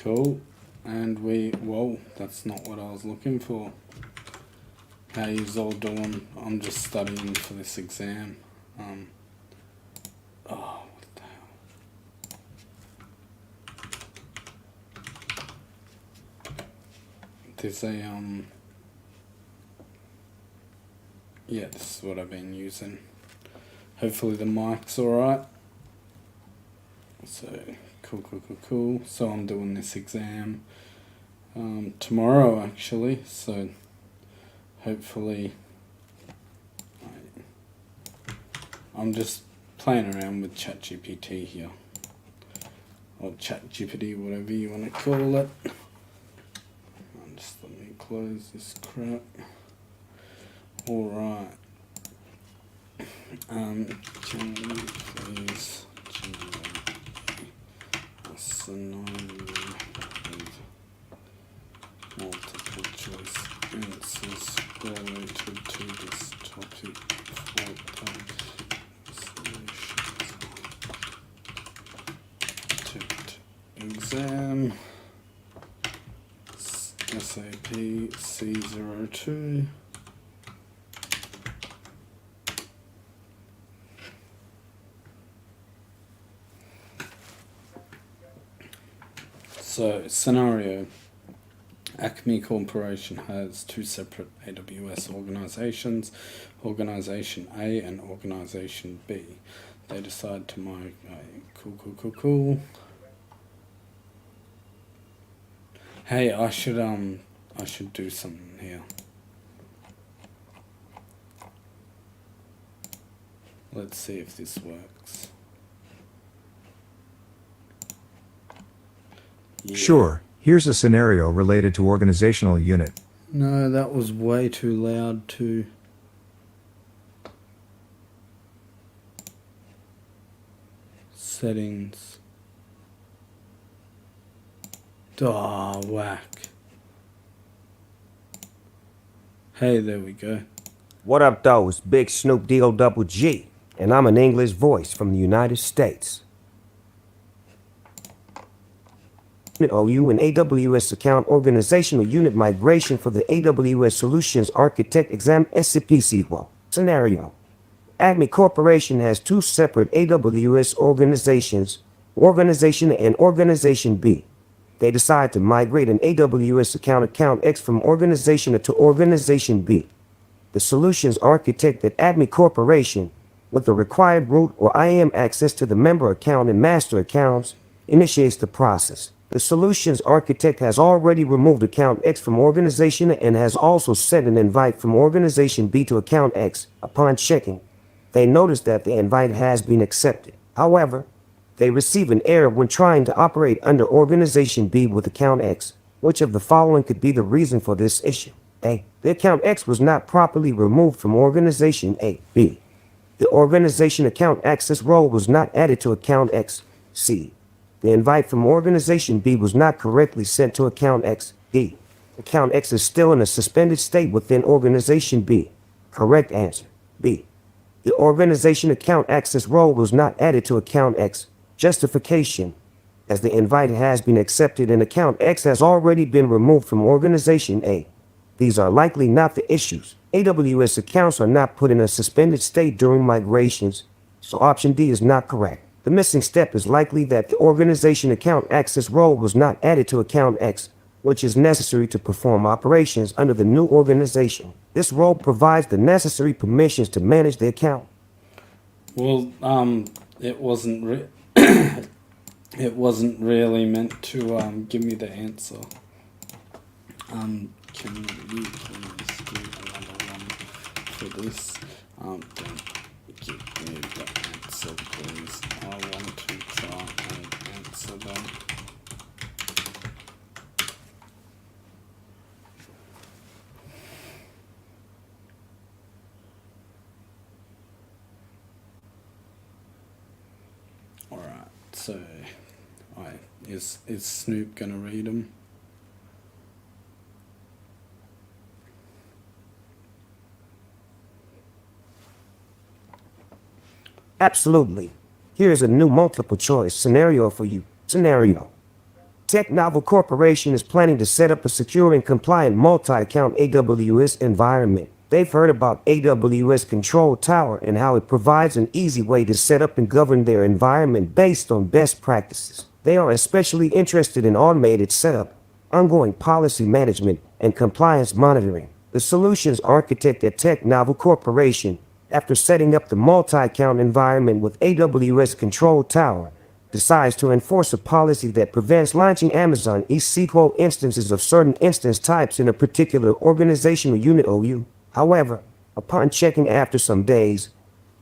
Cool. And whoa, that's not what I was looking for. How yous all doing? I'm just studying for this exam. Oh, what the hell? There's a, yeah, this is what I've been using. Hopefully the mic's alright. So, cool. So I'm doing this exam tomorrow actually, so hopefully I'm just playing around with ChatGPT here, or ChatGPT, whatever you want to call it. Just let me close this crap. Alright, can you please generate a scenario with multiple choice answers related to this topic for solutions. Exam SAP-C02. So, scenario. Acme Corporation has two separate AWS organizations, Organization A and Organization B. They decide to migrate. Cool. Hey, I should do something here. Let's see if this works. Yeah. Sure, here's a scenario related to organizational unit. No, that was way too loud too. Settings. Oh, whack. Hey, there we go. What up, though? It's Big Snoop D-O-double-G, and I'm an English voice from the United States. OU and AWS account organizational unit migration for the AWS Solutions Architect exam SAP-C02 scenario. Acme Corporation has two separate AWS organizations, Organization A and Organization B. They decide to migrate an AWS account X from Organization A to Organization B. The solutions architect at Acme Corporation, with the required root or IAM access to the member account and master accounts, initiates the process. The solutions architect has already removed account X from Organization A and has also sent an invite from Organization B to account X. Upon checking, they notice that the invite has been accepted. However, they receive an error when trying to operate under Organization B with account X. Which of the following could be the reason for this issue? A. The account X was not properly removed from Organization A. B. The organization account access role was not added to account X. C. The invite from Organization B was not correctly sent to account X. D. Account X is still in a suspended state within Organization B. Correct answer. B. The organization account access role was not added to account X. Justification. As the invite has been accepted and account X has already been removed from Organization A. These are likely not the issues. AWS accounts are not put in a suspended state during migrations, so option D is not correct. The missing step is likely that the organization account access role was not added to account X, which is necessary to perform operations under the new organization. This role provides the necessary permissions to manage the account. Well, it wasn't it wasn't really meant to give me the answer. Can you please do another one for this? Don't give me the answer, please. I want to try and answer them. Alright, so is Snoop gonna read them? Absolutely. Here's a new multiple choice scenario for you. Scenario. Tech Novel Corporation is planning to set up a secure and compliant multi-account AWS environment. They've heard about AWS Control Tower and how it provides an easy way to set up and govern their environment based on best practices. They are especially interested in automated setup, ongoing policy management, and compliance monitoring. The solutions architect at Tech Novel Corporation, after setting up the multi-account environment with AWS Control Tower, decides to enforce a policy that prevents launching Amazon EC2 instances of certain instance types in a particular organizational unit OU. However, upon checking after some days,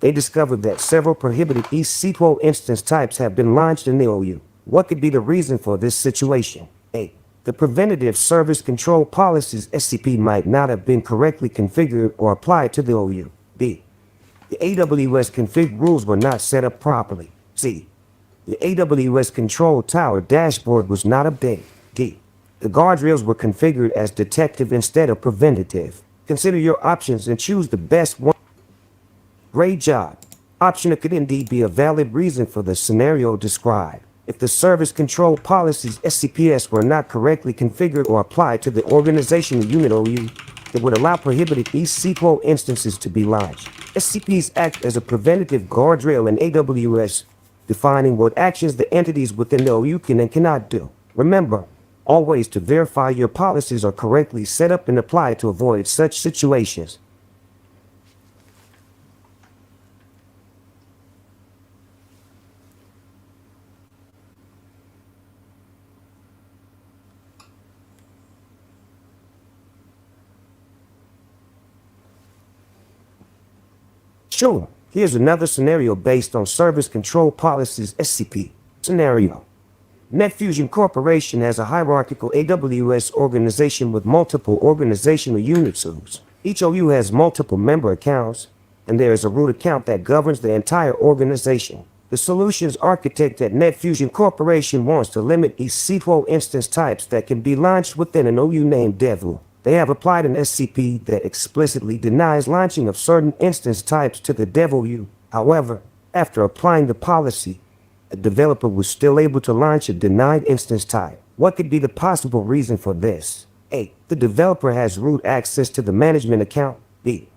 they discovered that several prohibited EC2 instance types have been launched in the OU. What could be the reason for this situation? A. The Preventative Service Control Policies SCP might not have been correctly configured or applied to the OU. B. The AWS config rules were not set up properly. C. The AWS Control Tower dashboard was not updated. D. The guardrails were configured as detective instead of preventative. Consider your options and choose the best one. Great job. Option A could indeed be a valid reason for the scenario described. If the service control policies SCPS were not correctly configured or applied to the organizational unit OU, it would allow prohibited EC2 instances to be launched. SCPs act as a preventative guardrail in AWS, defining what actions the entities within the OU can and cannot do. Remember, always to verify your policies are correctly set up and applied to avoid such situations. Sure, here's another scenario based on Service Control Policies SCP. Scenario. NetFusion Corporation has a hierarchical AWS organization with multiple organizational units OUs. Each OU has multiple member accounts, and there is a root account that governs the entire organization. The solutions architect at NetFusion Corporation wants to limit EC2 instance types that can be launched within an OU named DevU. They have applied an SCP that explicitly denies launching of certain instance types to the DevOU. However, after applying the policy, a developer was still able to launch a denied instance type. What could be the possible reason for this? A. The developer has root access to the management account. B.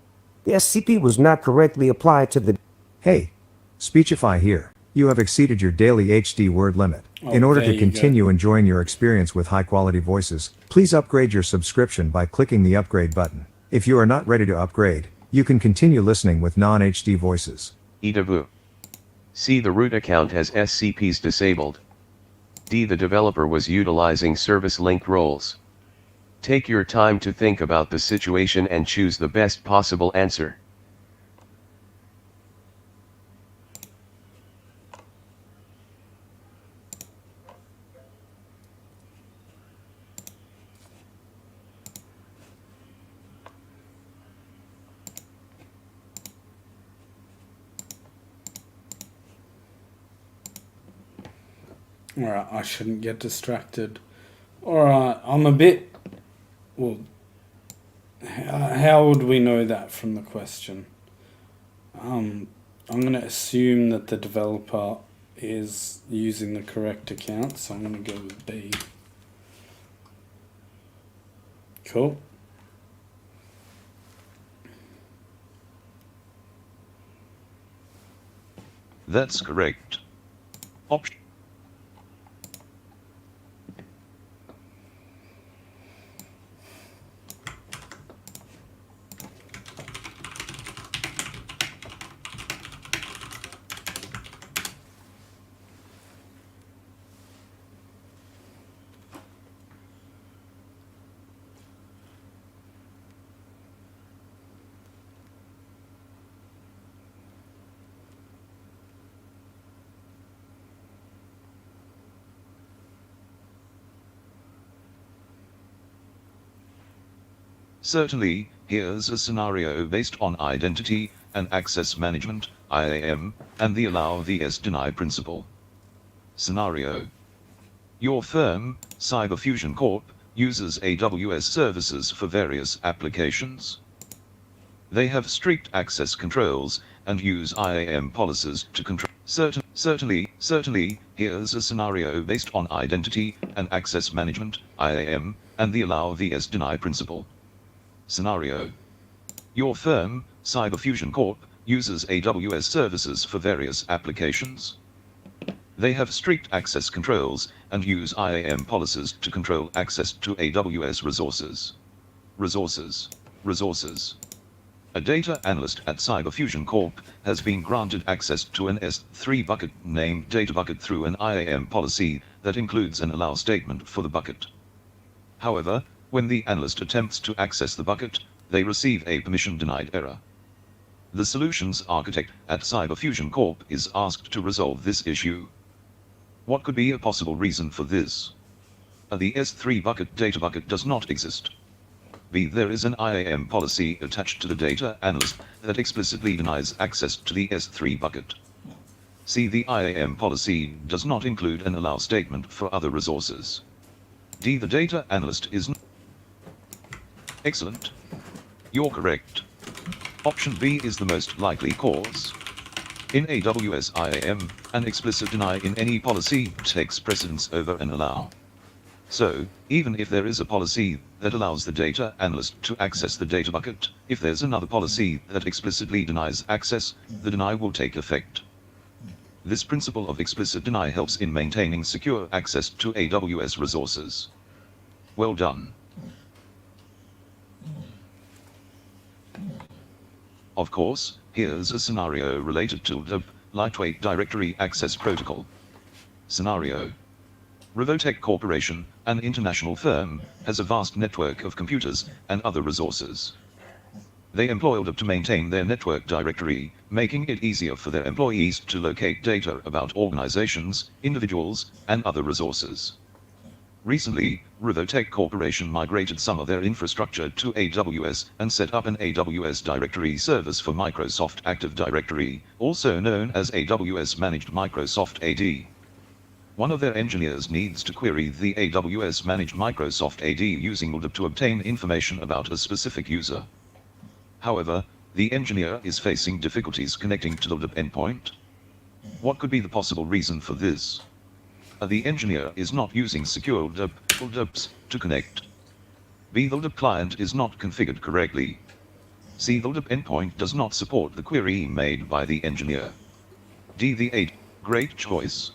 The SCP was not correctly applied to the... Hey, Speechify here. You have exceeded your daily HD word limit. In order there to you continue enjoying your experience with high-quality voices, please upgrade your subscription by clicking the upgrade button. If you are not ready to upgrade, you can continue listening with non-HD voices. EW. C. The root account has SCPs disabled. D. The developer was utilizing service link roles. Take your time to think about the situation and choose the best possible answer. Alright, I shouldn't get distracted. Alright, I'm a bit... Well, how would we know that from the question? I'm going to assume that the developer is using the correct account, so I'm going to go with B. Cool. That's correct. Option. Certainly, here's a scenario based on identity and access management, IAM, and the allow vs deny principle. Scenario. Your firm, CyberFusion Corp., uses AWS services for various applications. They have strict access controls and use IAM policies to control. Certainly, Certainly, here's a scenario based on identity and access management, IAM, and the allow vs deny principle. Scenario. Your firm, CyberFusion Corp, uses AWS services for various applications. They have strict access controls and use IAM policies to control access to AWS resources. Resources. A data analyst at CyberFusion Corp has been granted access to an S3 bucket named Data Bucket through an IAM policy that includes an allow statement for the bucket. However, when the analyst attempts to access the bucket, they receive a permission denied error. The solutions architect at CyberFusion Corp is asked to resolve this issue. What could be a possible reason for this? A. The S3 bucket data bucket does not exist. B. There is an IAM policy attached to the data analyst that explicitly denies access to the S3 bucket. C. The IAM policy does not include an allow statement for other resources. D. The data analyst is Excellent. You're correct. Option B is the most likely cause. In AWS IAM, an explicit deny in any policy takes precedence over an allow. So, even if there is a policy that allows the data analyst to access the data bucket, if there's another policy that explicitly denies access, the deny will take effect. This principle of explicit deny helps in maintaining secure access to AWS resources. Well done. Of course, here's a scenario related to LDAP, Lightweight Directory Access Protocol. Scenario. Revotech Corporation, an international firm, has a vast network of computers and other resources. They employ LDAP to maintain their network directory, making it easier for their employees to locate data about organizations, individuals, and other resources. Recently, Revotech Corporation migrated some of their infrastructure to AWS and set up an AWS directory service for Microsoft Active Directory, also known as AWS Managed Microsoft AD. One of their engineers needs to query the AWS Managed Microsoft AD using LDAP to obtain information about a specific user. However, the engineer is facing difficulties connecting to the LDAP endpoint. What could be the possible reason for this? The engineer is not using secure LDAPs to connect. B. The LDAP client is not configured correctly. C. The LDAP endpoint does not support the query made by the engineer. D. The AD. Great choice.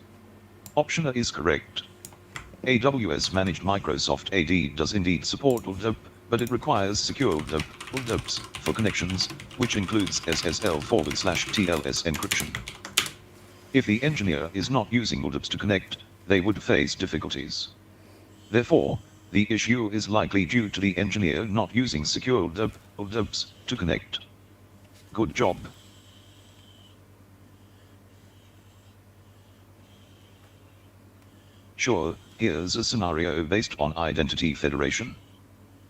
Option A is correct. AWS Managed Microsoft AD does indeed support LDAP, but it requires secure LDAPs for connections, which includes SSL/TLS encryption. If the engineer is not using LDAPs to connect, they would face difficulties. Therefore, the issue is likely due to the engineer not using secure LDAPs to connect. Good job. Sure, here's a scenario based on identity federation.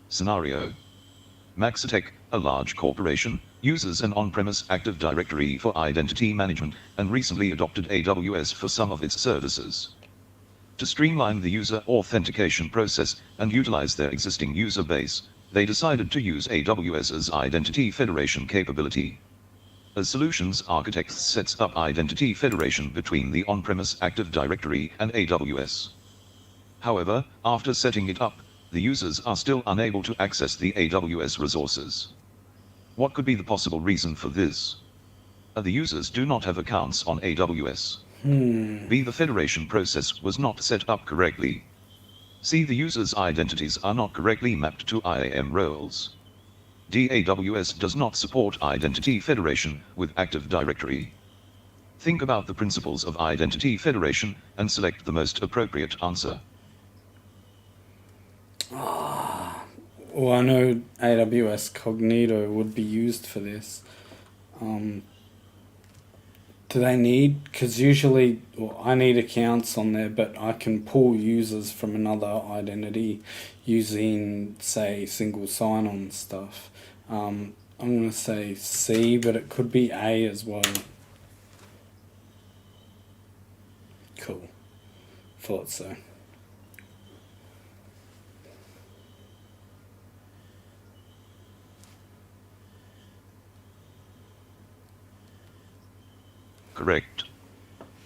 Scenario. Maxitech, a large corporation, uses an on-premise Active Directory for identity management and recently adopted AWS for some of its services. To streamline the user authentication process and utilize their existing user base, they decided to use AWS's Identity Federation capability. A solutions architect sets up identity federation between the on-premise Active Directory and AWS. However, after setting it up, the users are still unable to access the AWS resources. What could be the possible reason for this? The users do not have accounts on AWS. B. The federation process was not set up correctly. C. The users' identities are not correctly mapped to IAM roles. D. AWS does not support identity federation with Active Directory. Think about the principles of identity federation and select the most appropriate answer. Well, I know AWS Cognito would be used for this. Do they need, because usually I need accounts on there, but I can pull users from another identity using, say, single sign-on stuff. I'm going to say C, but it could be A as well. Cool. Thought so. Correct.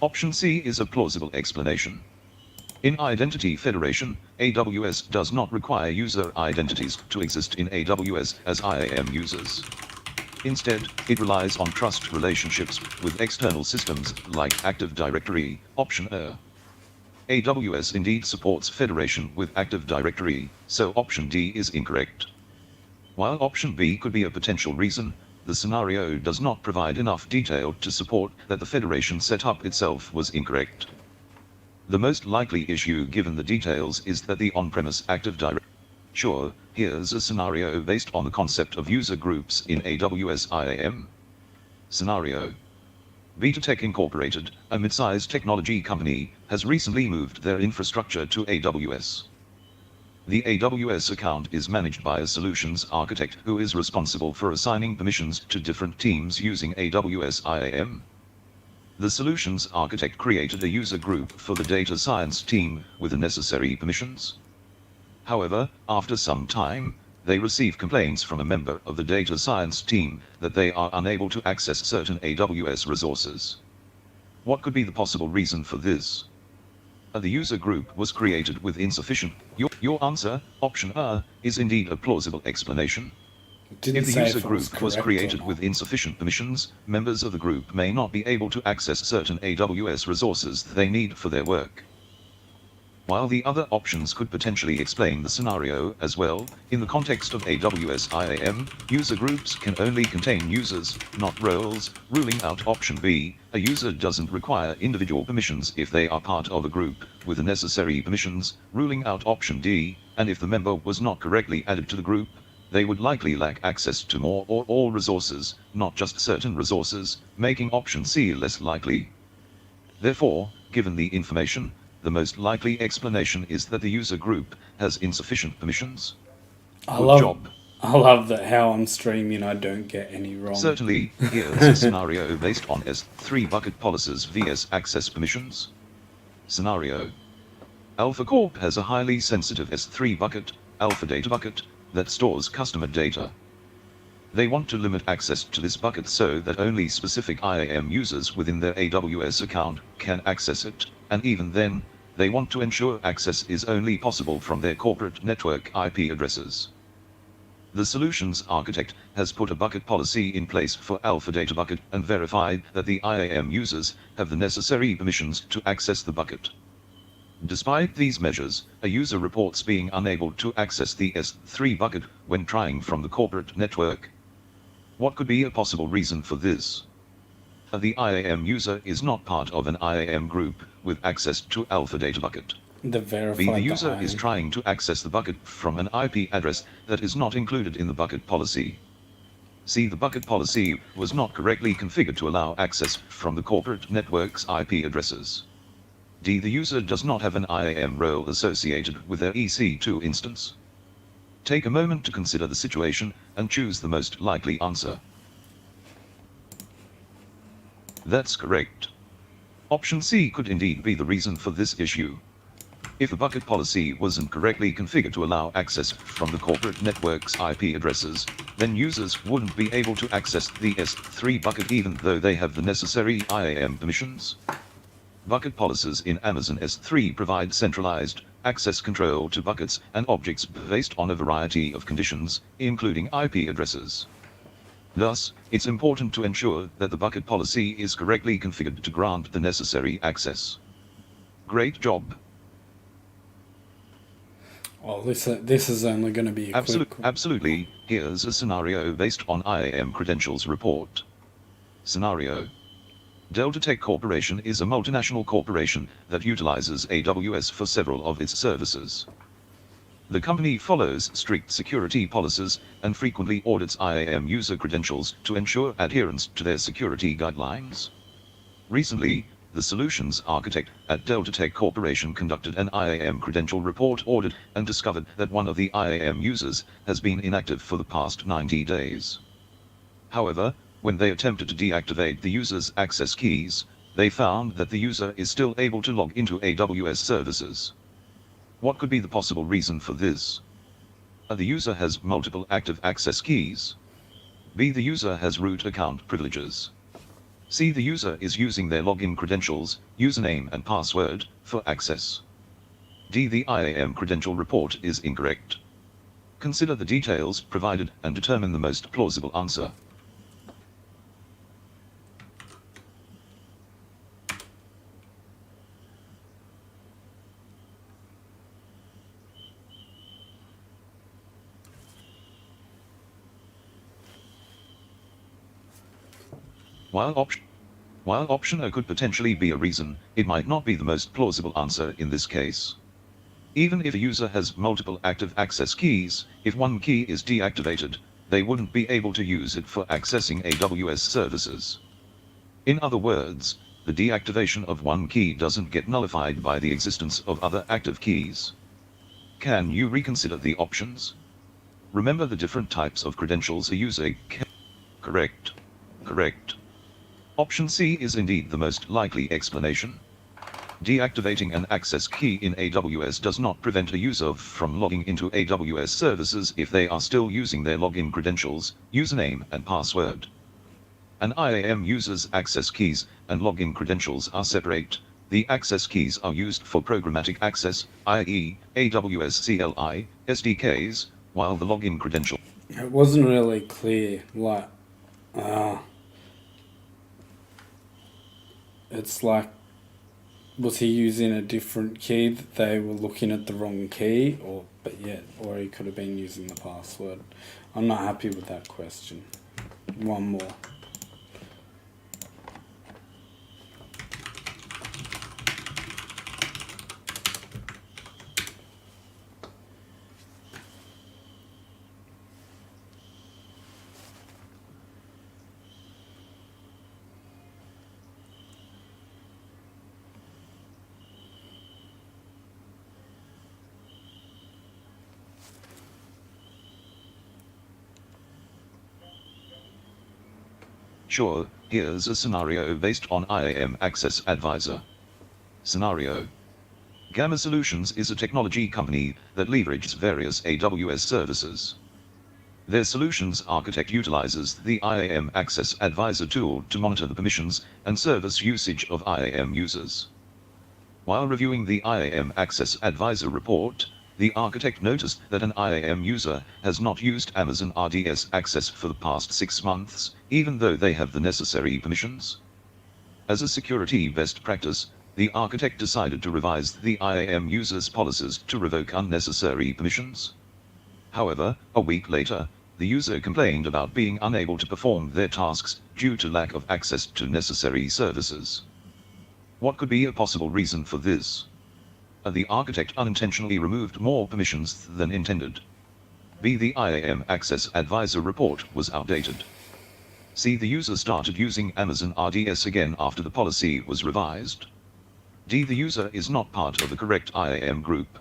Option C is a plausible explanation. In Identity Federation, AWS does not require user identities to exist in AWS as IAM users. Instead, it relies on trust relationships with external systems like Active Directory. Option A. AWS indeed supports federation with Active Directory, so option D is incorrect. While option B could be a potential reason, the scenario does not provide enough detail to support that the federation setup itself was incorrect. The most likely issue given the details is that the on-premise Active Directory. Sure, here's a scenario based on the concept of user groups in AWS IAM. Scenario. BetaTech Incorporated, a mid-sized technology company, has recently moved their infrastructure to AWS. The AWS account is managed by a solutions architect who is responsible for assigning permissions to different teams using AWS IAM. The solutions architect created a user group for the data science team with the necessary permissions. However, after some time, they receive complaints from a member of the data science team that they are unable to access certain AWS resources. What could be the possible reason for this? The user group was created with insufficient. Your answer, option A, is indeed a plausible explanation. If the user group was created with insufficient permissions, members of the group may not be able to access certain AWS resources they need for their work. While the other options could potentially explain the scenario as well, in the context of AWS IAM, user groups can only contain users, not roles, ruling out option B. A user doesn't require individual permissions if they are part of a group with the necessary permissions, ruling out option D, and if the member was not correctly added to the group, they would likely lack access to more or all resources, not just certain resources, making option C less likely. Therefore, given the information, the most likely explanation is that the user group has insufficient permissions. Good job. I love that how I'm streaming I don't get any wrong. Certainly, here's a scenario based on S3 bucket policies vs access permissions. Scenario. Alpha Corp has a highly sensitive S3 bucket, Alpha Data Bucket, that stores customer data. They want to limit access to this bucket so that only specific IAM users within their AWS account can access it, and even then, they want to ensure access is only possible from their corporate network IP addresses. The solutions architect has put a bucket policy in place for Alpha Data Bucket and verified that the IAM users have the necessary permissions to access the bucket. Despite these measures, a user reports being unable to access the S3 bucket when trying from the corporate network. What could be a possible reason for this? The IAM user is not part of an IAM group with access to Alpha Data Bucket. The user is trying to access the bucket from an IP address that is not included in the bucket policy. C. The bucket policy was not correctly configured to allow access from the corporate network's IP addresses. D. The user does not have an IAM role associated with their EC2 instance. Take a moment to consider the situation and choose the most likely answer. That's correct. Option C could indeed be the reason for this issue. If the bucket policy wasn't correctly configured to allow access from the corporate network's IP addresses, then users wouldn't be able to access the S3 bucket even though they have the necessary IAM permissions. Bucket policies in Amazon S3 provide centralized access control to buckets and objects based on a variety of conditions, including IP addresses. Thus, it's important to ensure that the bucket policy is correctly configured to grant the necessary access. Great job. Oh, this is only going to be a quick... Absolutely. Here's a scenario based on IAM credentials report. Scenario. Delta Tech Corporation is a multinational corporation that utilizes AWS for several of its services. The company follows strict security policies and frequently audits IAM user credentials to ensure adherence to their security guidelines. Recently, the solutions architect at Delta Tech Corporation conducted an IAM credential report audit and discovered that one of the IAM users has been inactive for the past 90 days. However, when they attempted to deactivate the user's access keys, they found that the user is still able to log into AWS services. What could be the possible reason for this? The user has multiple active access keys. B. The user has root account privileges. C. The user is using their login credentials, username and password, for access. D. The IAM credential report is incorrect. Consider the details provided and determine the most plausible answer. While option A could potentially be a reason, it might not be the most plausible answer in this case. Even if a user has multiple active access keys, if one key is deactivated, they wouldn't be able to use it for accessing AWS services. In other words, the deactivation of one key doesn't get nullified by the existence of other active keys. Can you reconsider the options? Remember the different types of credentials a user can. Correct. Correct. Option C is indeed the most likely explanation. Deactivating an access key in AWS does not prevent a user from logging into AWS services if they are still using their login credentials, username and password. An IAM user's access keys and login credentials are separate. The access keys are used for programmatic access, i.e., AWS CLI, SDKs, while the login credential. It wasn't really clear, like, it's like, was he using a different key that they were looking at the wrong key, or he could have been using the password. I'm not happy with that question. One more. Sure, here's a scenario based on IAM Access Advisor. Scenario. Gamma Solutions is a technology company that leverages various AWS services. Their solutions architect utilizes the IAM Access Advisor tool to monitor the permissions and service usage of IAM users. While reviewing the IAM Access Advisor report, the architect noticed that an IAM user has not used Amazon RDS Access for the past 6 months, even though they have the necessary permissions. As a security best practice, the architect decided to revise the IAM user's policies to revoke unnecessary permissions. However, a week later, the user complained about being unable to perform their tasks due to lack of access to necessary services. What could be a possible reason for this? The architect unintentionally removed more permissions than intended. B. The IAM Access Advisor report was outdated. C. The user started using Amazon RDS again after the policy was revised. D. The user is not part of the correct IAM group.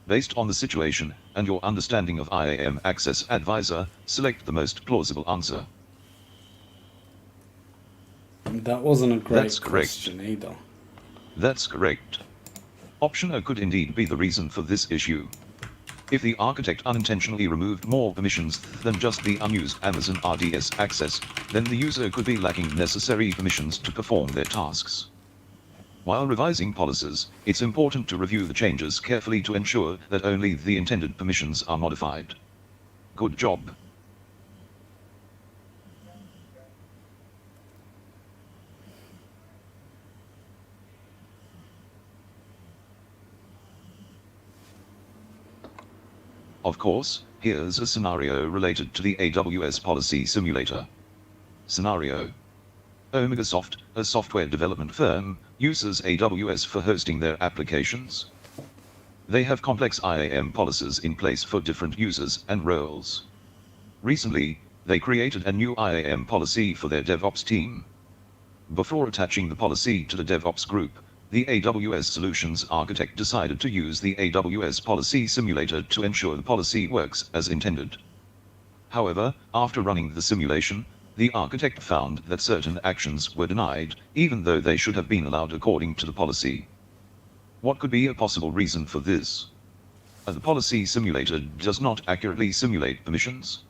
Based on the situation and your understanding of IAM Access Advisor, select the most plausible answer. That wasn't a great That's correct. question either. That's correct. Option A could indeed be the reason for this issue. If the architect unintentionally removed more permissions than just the unused Amazon RDS access, then the user could be lacking necessary permissions to perform their tasks. While revising policies, it's important to review the changes carefully to ensure that only the intended permissions are modified. Good job. Of course, here's a scenario related to the AWS Policy Simulator. Scenario. OmegaSoft, a software development firm, uses AWS for hosting their applications. They have complex IAM policies in place for different users and roles. Recently, they created a new IAM policy for their DevOps team. Before attaching the policy to the DevOps group, the AWS Solutions architect decided to use the AWS Policy Simulator to ensure the policy works as intended. However, after running the simulation, the architect found that certain actions were denied, even though they should have been allowed according to the policy. What could be a possible reason for this? The policy simulator does not accurately simulate permissions.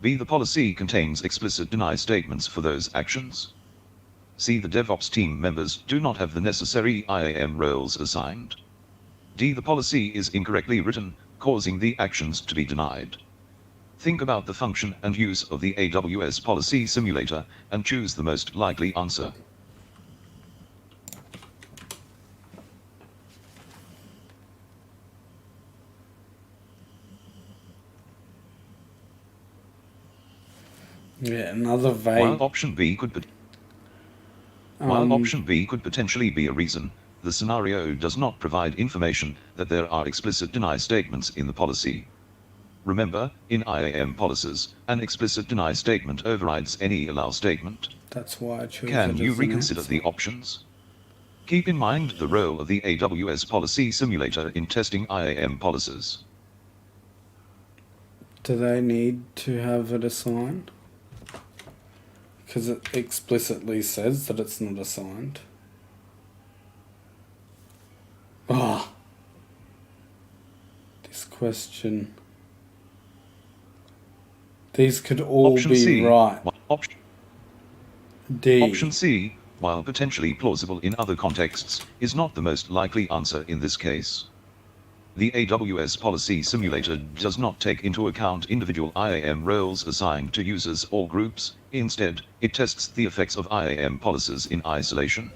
B. The policy contains explicit deny statements for those actions. C. The DevOps team members do not have the necessary IAM roles assigned. D. The policy is incorrectly written, causing the actions to be denied. Think about the function and use of the AWS policy simulator and choose the most likely answer. Yeah, another vague. While option B could potentially be a reason, the scenario does not provide information that there are explicit deny statements in the policy. Remember, in IAM policies, an explicit deny statement overrides any allow statement. That's why I chose Can it you as an reconsider answer. the options? Keep in mind the role of the AWS policy simulator in testing IAM policies. Do they need to have it assigned? Because it explicitly says that it's not assigned. Ah, this question. These could all Option be C, right. D. Option C, while potentially plausible in other contexts, is not the most likely answer in this case. The AWS policy simulator does not take into account individual IAM roles assigned to users or groups. Instead, it tests the effects of IAM policies in isolation.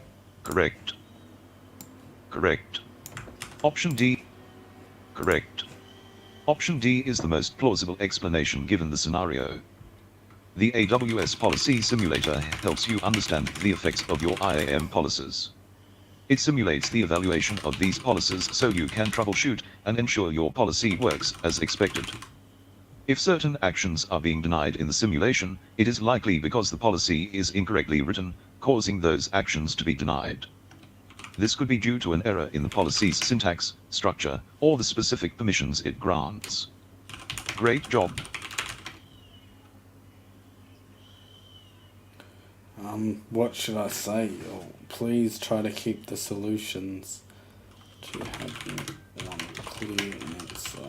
Correct. Correct. Option D. Correct. Option D is the most plausible explanation given the scenario. The AWS policy simulator helps you understand the effects of your IAM policies. It simulates the evaluation of these policies so you can troubleshoot and ensure your policy works as expected. If certain actions are being denied in the simulation, it is likely because the policy is incorrectly written, causing those actions to be denied. This could be due to an error in the policy's syntax, structure, or the specific permissions it grants. Great job. What should I say? Oh, please try to keep the solutions to having one clear answer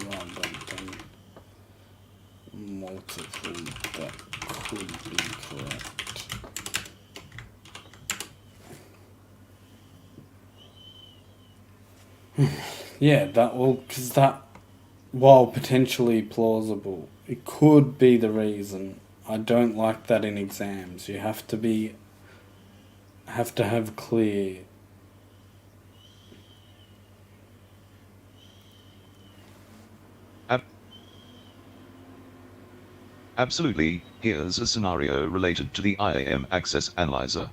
rather than multiple that could be correct. Yeah, that will, because that, while potentially plausible, it could be the reason. I don't like that in exams. You have to have clear. Absolutely, here's a scenario related to the IAM Access Analyzer.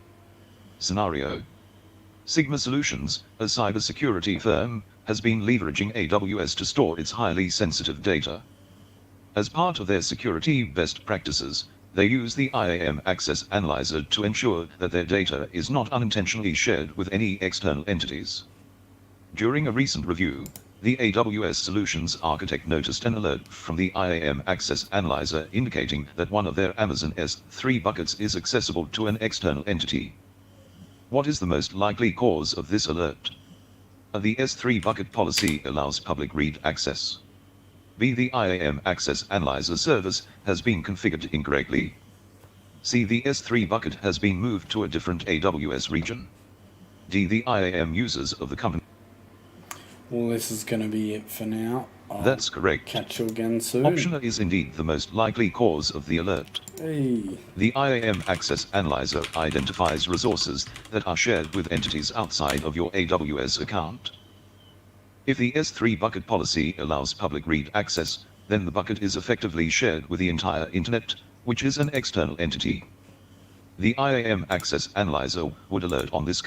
Scenario. Sigma Solutions, a cybersecurity firm, has been leveraging AWS to store its highly sensitive data. As part of their security best practices, they use the IAM Access Analyzer to ensure that their data is not unintentionally shared with any external entities. During a recent review, the AWS Solutions architect noticed an alert from the IAM Access Analyzer indicating that one of their Amazon S3 buckets is accessible to an external entity. What is the most likely cause of this alert? A. The S3 bucket policy allows public read access. B. The IAM Access Analyzer service has been configured incorrectly. C. The S3 bucket has been moved to a different AWS region. D. The IAM users of the company. Well, this is going to be it for now. That's correct. Catch you again soon. Option A is indeed the most likely cause of the alert. Hey. The IAM Access Analyzer identifies resources that are shared with entities outside of your AWS account. If the S3 bucket policy allows public read access, then the bucket is effectively shared with the entire Internet, which is an external entity. The IAM Access Analyzer would alert on this